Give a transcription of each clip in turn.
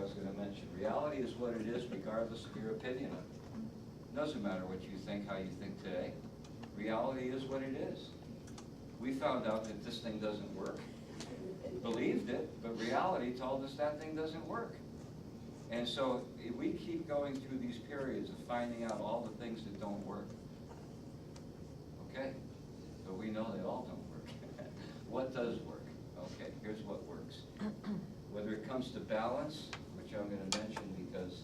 was going to mention. Reality is what it is regardless of your opinion of it. It doesn't matter what you think, how you think today. Reality is what it is. We found out that this thing doesn't work. Believed it, but reality told us that thing doesn't work. And so we keep going through these periods of finding out all the things that don't work. Okay? So we know they all don't work. What does work? Okay, here's what works. Whether it comes to balance, which I'm going to mention because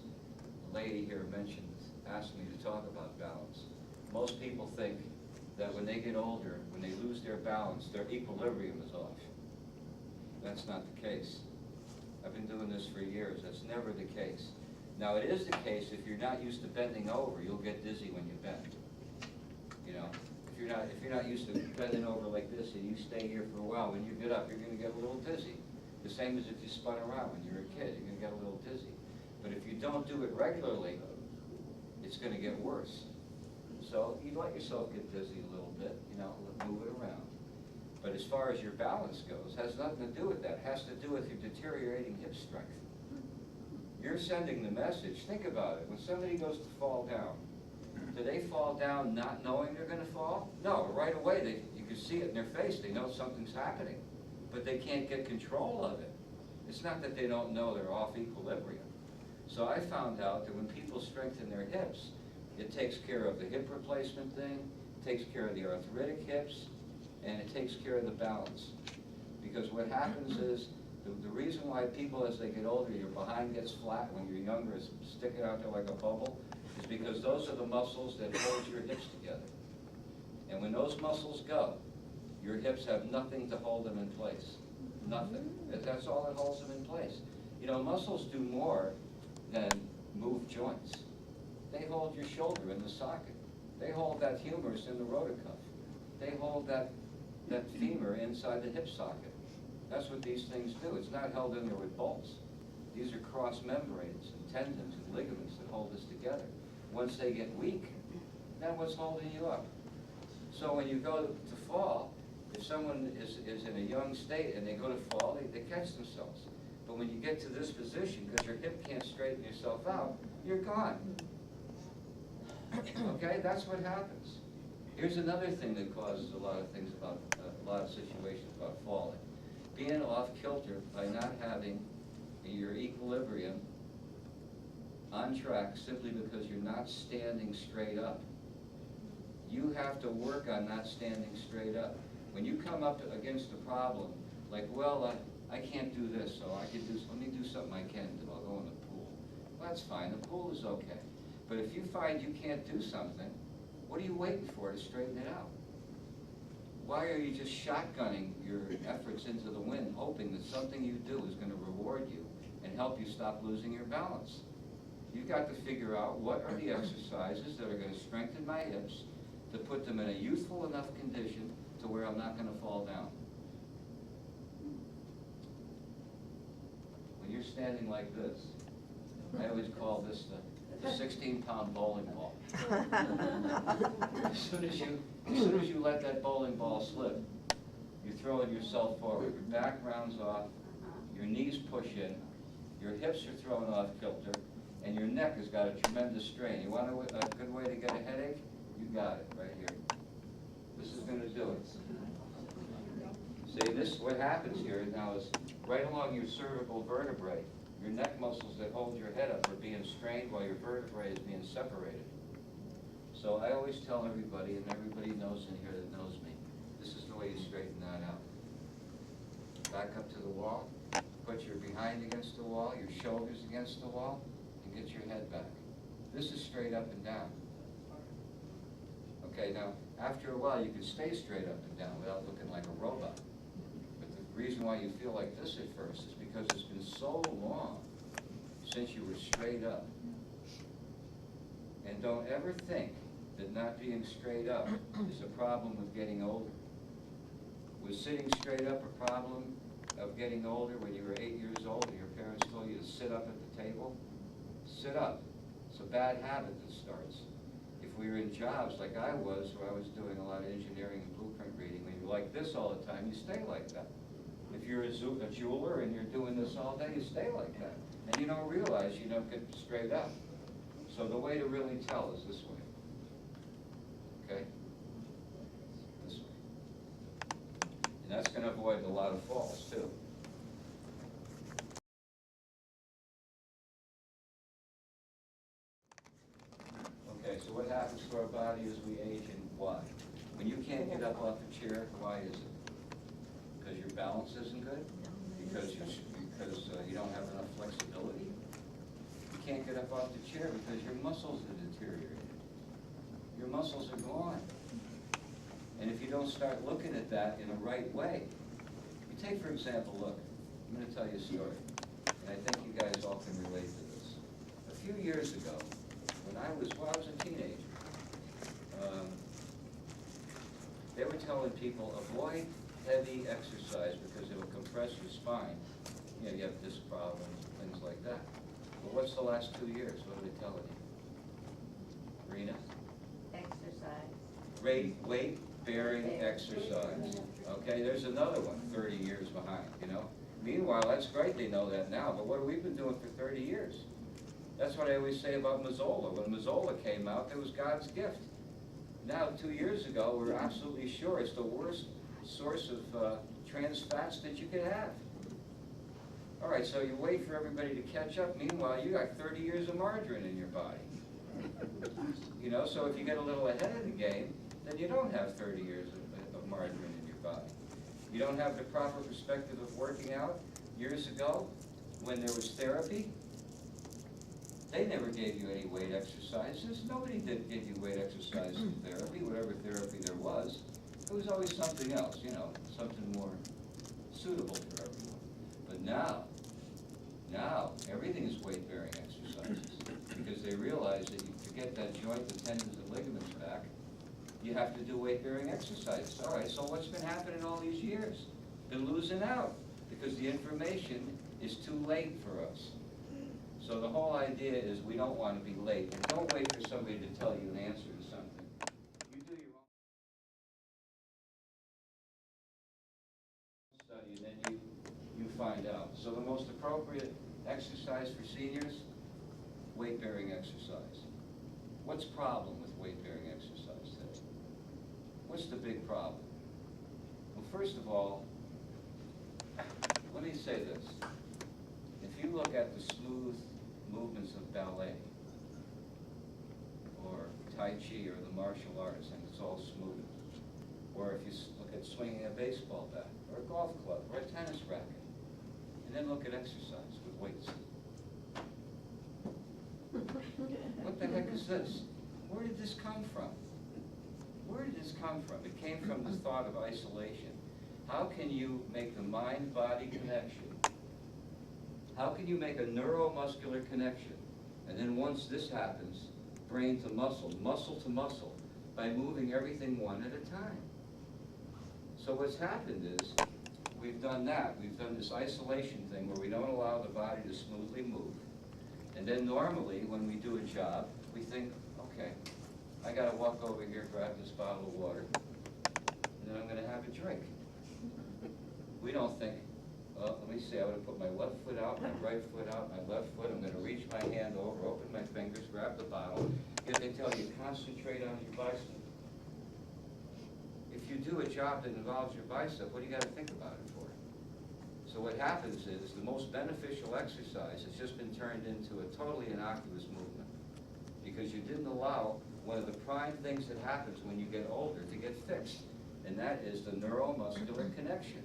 the lady here asked me to talk about balance. Most people think that when they get older, when they lose their balance, their equilibrium is off. That's not the case. I've been doing this for years. That's never the case. Now, it is the case if you're not used to bending over, you'll get dizzy when you bend. You know, if you're not used to bending over like this and you stay here for a while, when you get up, you're going to get a little dizzy. The same as if you spun around when you were a kid, you're going to get a little dizzy. But if you don't do it regularly, it's going to get worse. So you let yourself get dizzy a little bit, you know, move it around. But as far as your balance goes, it has nothing to do with that. It has to do with your deteriorating hip strength. You're sending the message. Think about it. When somebody goes to fall down, do they fall down not knowing they're going to fall? No, right away you can see it in their face. They know something's happening, but they can't get control of it. It's not that they don't know they're off equilibrium. So I found out that when people strengthen their hips, it takes care of the hip replacement thing, it takes care of the arthritic hips, and it takes care of the balance. Because what happens is, the reason why people as they get older, your behind gets flat, when you're younger it's sticking out there like a bubble, is because those are the muscles that hold your hips together. And when those muscles go, your hips have nothing to hold them in place. Nothing. That's all that holds them in place. You know, muscles do more than move joints. They hold your shoulder in the socket. They hold that humerus in the rotator cuff. They hold that femur inside the hip socket. That's what these things do. It's not held in there with bolts. These are cross membranes and tendons and ligaments that hold us together. Once they get weak, then what's holding you up? So when you go to fall, if someone is in a young state and they go to fall, they catch themselves. But when you get to this position, because your hip can't straighten yourself out, you're gone. Okay, that's what happens. Here's another thing that causes a lot of things about, a lot of situations about falling. Being off kilter by not having your equilibrium on track simply because you're not standing straight up. You have to work on not standing straight up. When you come up against a problem, like, well, I can't do this, so let me do something I can do. I'll go in the pool. Well, that's fine. The pool is okay. But if you find you can't do something, what are you waiting for to straighten it out? Why are you just shotgunning your efforts into the wind, hoping that something you do is going to reward you and help you stop losing your balance? You've got to figure out what are the exercises that are going to strengthen my hips to put them in a youthful enough condition to where I'm not going to fall down. When you're standing like this, I always call this the 16-pound bowling ball. As soon as you let that bowling ball slip, you're throwing yourself forward. Your back rounds off, your knees push in, your hips are thrown off kilter, and your neck has got a tremendous strain. You want a good way to get a headache? You got it right here. This is going to do it. See, what happens here now is right along your cervical vertebrae, your neck muscles that hold your head up are being strained while your vertebrae is being separated. So I always tell everybody, and everybody knows in here that knows me, this is the way you straighten that out. Back up to the wall, put your behind against the wall, your shoulders against the wall, and get your head back. This is straight up and down. Okay, now, after a while, you can stay straight up and down without looking like a robot. But the reason why you feel like this at first is because it's been so long since you were straight up. And don't ever think that not being straight up is a problem with getting older. Was sitting straight up a problem of getting older when you were 8 years old and your parents told you to sit up at the table? Sit up. It's a bad habit that starts. If we were in jobs like I was, where I was doing a lot of engineering and blueprint reading, when you're like this all the time, you stay like that. If you're a jeweler and you're doing this all day, you stay like that. And you don't realize you don't get straight up. So the way to really tell is this way. Okay? This way. And that's going to avoid a lot of falls, too. Okay, so what happens to our body as we age and why? When you can't get up off the chair, why is it? Because your balance isn't good? Because you don't have enough flexibility? You can't get up off the chair because your muscles are deteriorated. Your muscles are gone. And if you don't start looking at that in a right way, you take, for example, look, I'm going to tell you a story, and I think you guys all can relate to this. A few years ago, when I was a teenager, they were telling people, avoid heavy exercise because it will compress your spine. You know, you have disc problems, things like that. But what's the last 2 years? What are they telling you? Rena? Exercise. Weight-bearing exercise. Okay, there's another one 30 years behind, you know. Meanwhile, that's great, they know that now, but what have we been doing for 30 years? That's what I always say about Mazzola. When Mazzola came out, it was God's gift. Now, 2 years ago, we're absolutely sure it's the worst source of trans fats that you could have. All right, so you wait for everybody to catch up. Meanwhile, you got 30 years of margarine in your body. You know, so if you get a little ahead of the game, then you don't have 30 years of margarine in your body. You don't have the proper perspective of working out. Years ago, when there was therapy, they never gave you any weight exercises. Nobody did give you weight exercises in therapy, whatever therapy there was. It was always something else, you know, something more suitable for everyone. But now everything is weight-bearing exercises because they realize that to get that joint, the tendons and ligaments back, you have to do weight-bearing exercises. All right, so what's been happening all these years? Been losing out because the information is too late for us. So the whole idea is we don't want to be late. And don't wait for somebody to tell you an answer to something. You do your own study, and then you find out. So the most appropriate exercise for seniors, weight-bearing exercise. What's the problem with weight-bearing exercise today? What's the big problem? Well, first of all, let me say this. If you look at the smooth movements of ballet or Tai Chi or the martial arts, and it's all smooth. Or if you look at swinging a baseball bat or a golf club or a tennis racket, and then look at exercise with weights. What the heck is this? Where did this come from? Where did this come from? It came from the thought of isolation. How can you make the mind-body connection? How can you make a neuromuscular connection? And then once this happens, brain to muscle to muscle, by moving everything one at a time. So what's happened is, we've done that. We've done this isolation thing where we don't allow the body to smoothly move. And then normally, when we do a job, we think, okay, I gotta walk over here, grab this bottle of water, and then I'm gonna have a drink. We don't think, well, let me see, I'm gonna put my left foot out, my right foot out, my left foot, I'm gonna reach my hand over, open my fingers, grab the bottle. If they tell you, concentrate on your bicep. If you do a job that involves your bicep, what do you gotta think about it for? So what happens is, the most beneficial exercise has just been turned into a totally innocuous movement because you didn't allow one of the prime things that happens when you get older to get fixed, and that is the neuromuscular connection,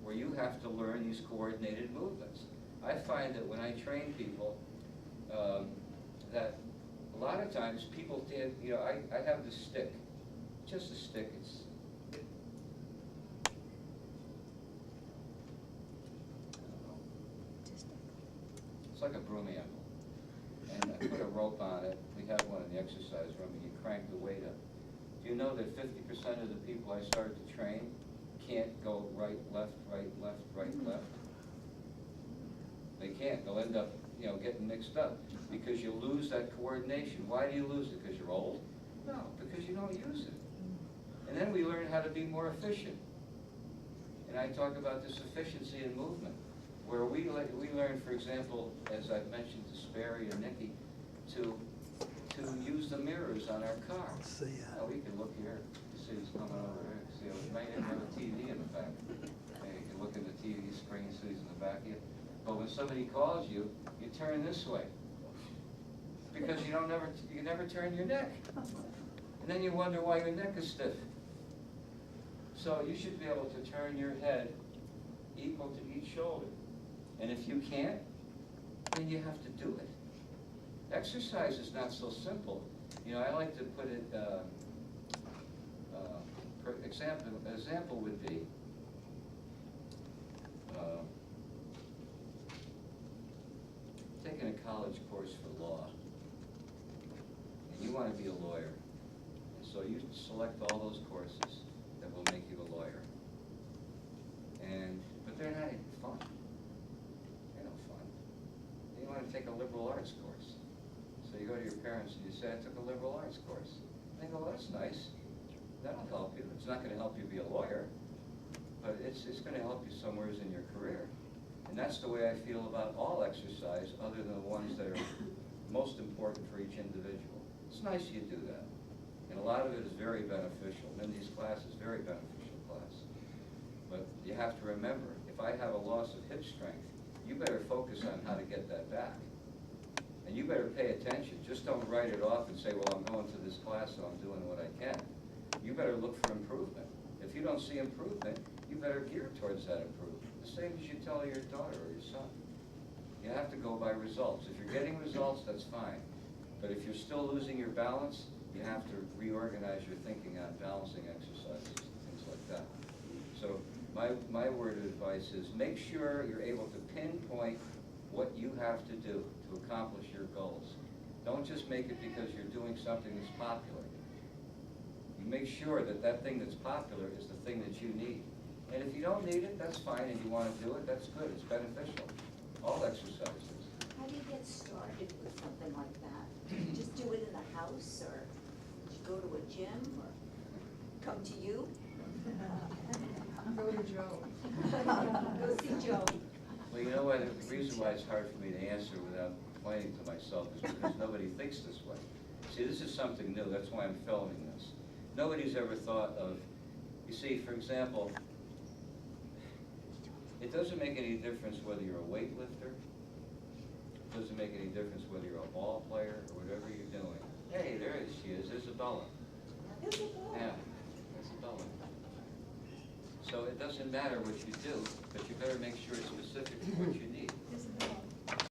where you have to learn these coordinated movements. I find that when I train people, that a lot of times people did, you know, I have this stick, just a stick, it's like a broom handle. And I put a rope on it. We have one in the exercise room, and you crank the weight up. Do you know that 50% of the people I started to train can't go right, left, right, left, right, left? They can't. They'll end up, you know, getting mixed up because you lose that coordination. Why do you lose it? Because you're old? No, because you don't use it. And then we learn how to be more efficient. And I talk about this efficiency in movement, where we learn, for example, as I've mentioned to Sperry and Nikki, to use the mirrors on our car. See ya. Oh, we can look here. You see who's coming over there. See, it might even have a TV in the back. Hey, you can look in the TV screen, see who's in the back of you. But when somebody calls you, you turn this way. Because you never turn your neck. And then you wonder why your neck is stiff. So you should be able to turn your head equal to each shoulder. And if you can't, then you have to do it. Exercise is not so simple. You know, I like to put it, for example would be, taking a college course for law. And you want to be a lawyer. And so you select all those courses that will make you a lawyer. But they're not even fun. They're no fun. You want to take a liberal arts course. So you go to your parents and you say, I took a liberal arts course. And they go, well, that's nice. That'll help you. It's not going to help you be a lawyer, but it's going to help you somewhere in your career. And that's the way I feel about all exercise, other than the ones that are most important for each individual. It's nice you do that. And a lot of it is very beneficial. Mindy's class is a very beneficial class. But you have to remember, if I have a loss of hip strength, you better focus on how to get that back. And you better pay attention. Just don't write it off and say, well, I'm going to this class, so I'm doing what I can. You better look for improvement. If you don't see improvement, you better gear towards that improvement. The same as you tell your daughter or your son. You have to go by results. If you're getting results, that's fine. But if you're still losing your balance, you have to reorganize your thinking on balancing exercises, things like that. So my word of advice is make sure you're able to pinpoint what you have to do to accomplish your goals. Don't just make it because you're doing something that's popular. You make sure that that thing that's popular is the thing that you need. And if you don't need it, that's fine, and you want to do it, that's good, it's beneficial. All exercises. How do you get started with something like that? Do you just do it in the house, or do you go to a gym, or come to you? Go to Joe. Go see Joe. Well, you know what, the reason why it's hard for me to answer without pointing to myself is because nobody thinks this way. See, this is something new, that's why I'm filming this. Nobody's ever thought of, you see, for example, it doesn't make any difference whether you're a weightlifter, it doesn't make any difference whether you're a ball player or whatever you're doing. Hey, there she is, Isabella. Yeah, Isabella. So it doesn't matter what you do, but you better make sure it's specific to what you